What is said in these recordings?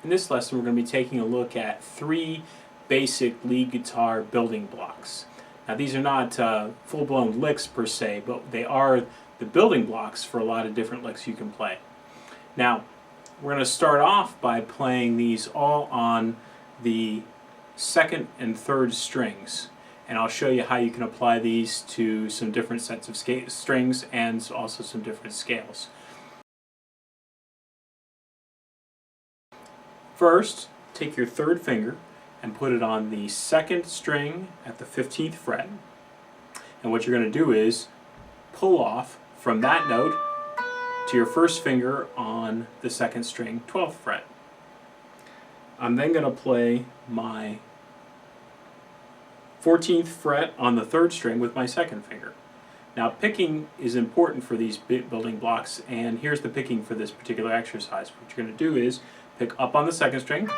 In this lesson, we're going to be taking a look at 3 basic lead guitar building blocks. Now, these are not full-blown licks per se, but they are the building blocks for a lot of different licks you can play. Now, we're going to start off by playing these all on the 2nd and 3rd strings. And I'll show you how you can apply these to some different sets of strings and also some different scales. First, take your 3rd finger and put it on the 2nd string at the 15th fret. And what you're going to do is pull off from that note to your 1st finger on the 2nd string, 12th fret. I'm then going to play my 14th fret on the 3rd string with my 2nd finger. Now, picking is important for these building blocks, and here's the picking for this particular exercise. What you're going to do is pick up on the 2nd string,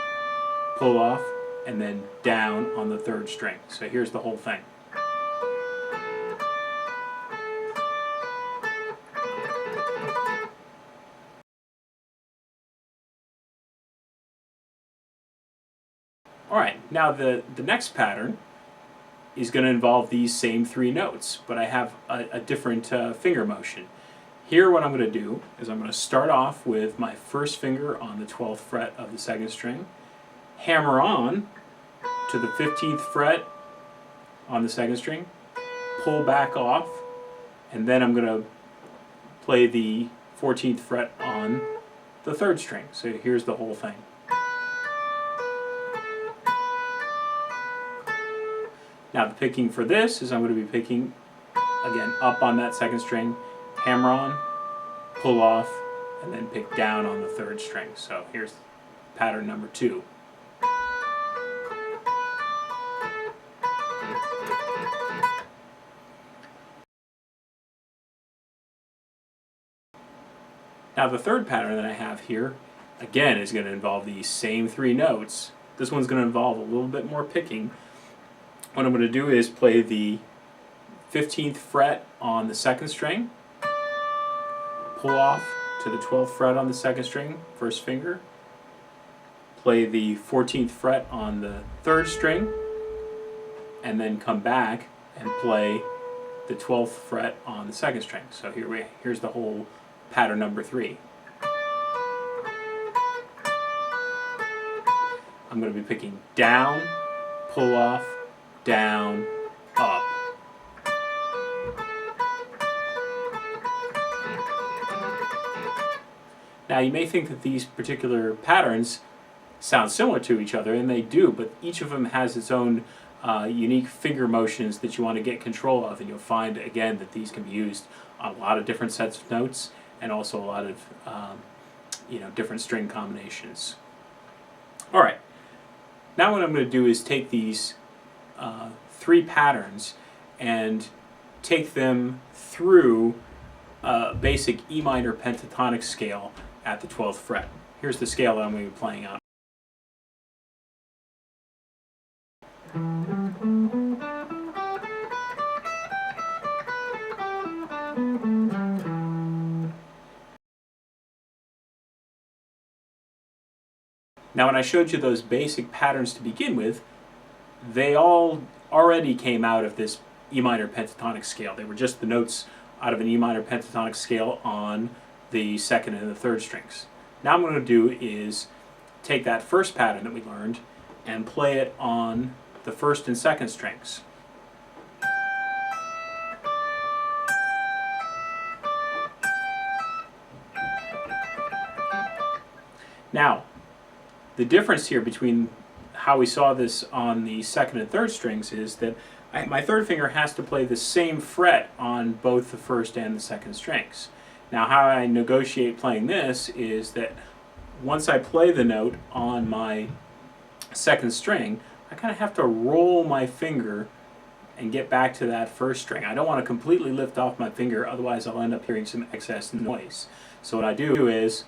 pull off, and then down on the 3rd string. So here's the whole thing. Alright, now the next pattern is going to involve these same 3 notes, but I have a different finger motion. Here what I'm going to do is I'm going to start off with my 1st finger on the 12th fret of the 2nd string, hammer on to the 15th fret on the 2nd string, pull back off, and then I'm going to play the 14th fret on the 3rd string. So here's the whole thing. Now the picking for this is I'm going to be picking, again, up on that 2nd string, hammer on, pull off, and then pick down on the 3rd string. So here's pattern number 2. Now the 3rd pattern that I have here, again, is going to involve these same 3 notes. This one's going to involve a little bit more picking. What I'm going to do is play the 15th fret on the 2nd string, pull off to the 12th fret on the 2nd string, 1st finger, play the 14th fret on the 3rd string, and then come back and play the 12th fret on the 2nd string. So here's the whole pattern number 3. I'm going to be picking down, pull off, down, up. Now you may think that these particular patterns sound similar to each other, and they do, but each of them has its own unique finger motions that you want to get control of, and you'll find again that these can be used on a lot of different sets of notes and also a lot of different string combinations. Alright, now what I'm going to do is take these 3 patterns and take them through a basic E minor pentatonic scale at the 12th fret. Here's the scale that I'm going to be playing on. Now when I showed you those basic patterns to begin with, they all already came out of this E minor pentatonic scale. They were just the notes out of an E minor pentatonic scale on the 2nd and the 3rd strings. Now what I'm going to do is take that first pattern that we learned and play it on the 1st and 2nd strings. Now, the difference here between how we saw this on the 2nd and 3rd strings is that my 3rd finger has to play the same fret on both the 1st and the 2nd strings. Now how I negotiate playing this is that once I play the note on my 2nd string, I kind of have to roll my finger and get back to that 1st string. I don't want to completely lift off my finger, otherwise I'll end up hearing some excess noise. So what I do is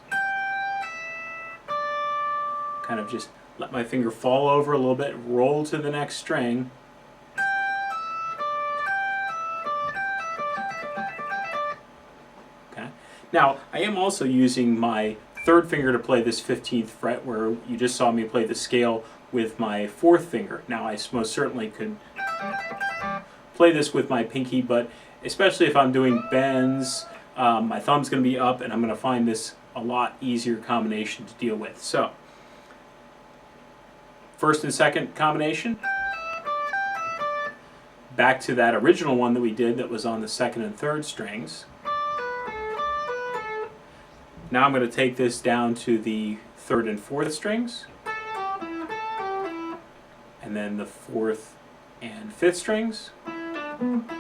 kind of just let my finger fall over a little bit, roll to the next string, okay? Now, I am also using my third finger to play this 15th fret, where you just saw me play the scale with my fourth finger. Now I most certainly could play this with my pinky, but especially if I'm doing bends, my thumb's going to be up, and I'm going to find this a lot easier combination to deal with. So, first and second combination. Back to that original one that we did that was on the second and third strings. Now I'm going to take this down to the third and fourth strings, and then the fourth and fifth strings. And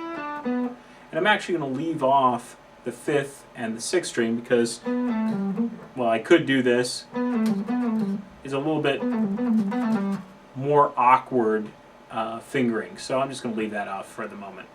I'm actually going to leave off the fifth and the sixth string because, well, I could do this. It's a little bit more awkward fingering, so I'm just going to leave that off for the moment.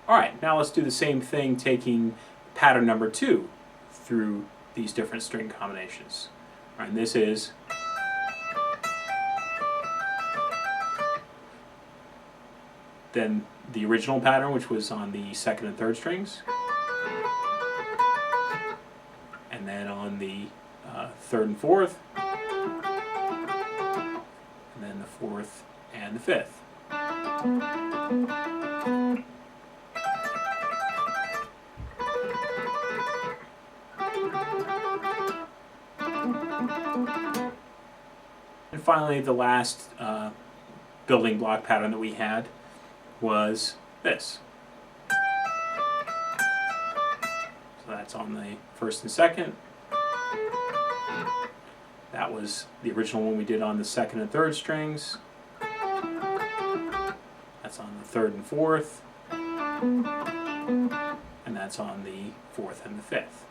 Alright, now let's do the same thing taking pattern number 2 through these different string combinations. Alright, and this is then the original pattern, which was on the second and third strings, and then on the third and fourth, and then the fourth and the fifth. And finally, the last building block pattern that we had was this. So that's on the first and second. That was the original one we did on the second and third strings. That's on the third and fourth. And that's on the fourth and the fifth.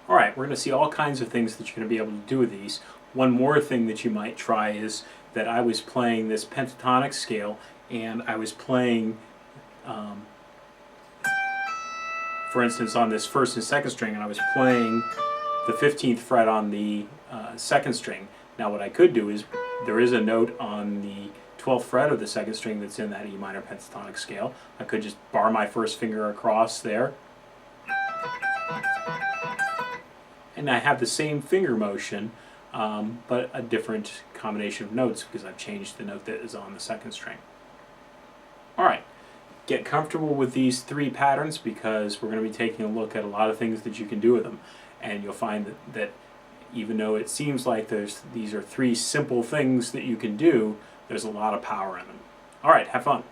Alright, we're going to see all kinds of things that you're going to be able to do with these. One more thing that you might try is that I was playing this pentatonic scale, and I was playing, for instance, on this first and second string, and I was playing the 15th fret on the second string. Now what I could do is, there is a note on the 12th fret of the second string that's in that E minor pentatonic scale. I could just bar my first finger across there, and I have the same finger motion, but a different combination of notes because I've changed the note that is on the second string. Alright, get comfortable with these three patterns because we're going to be taking a look at a lot of things that you can do with them, and you'll find that even though it seems like these are three simple things that you can do, there's a lot of power in them. Alright, have fun.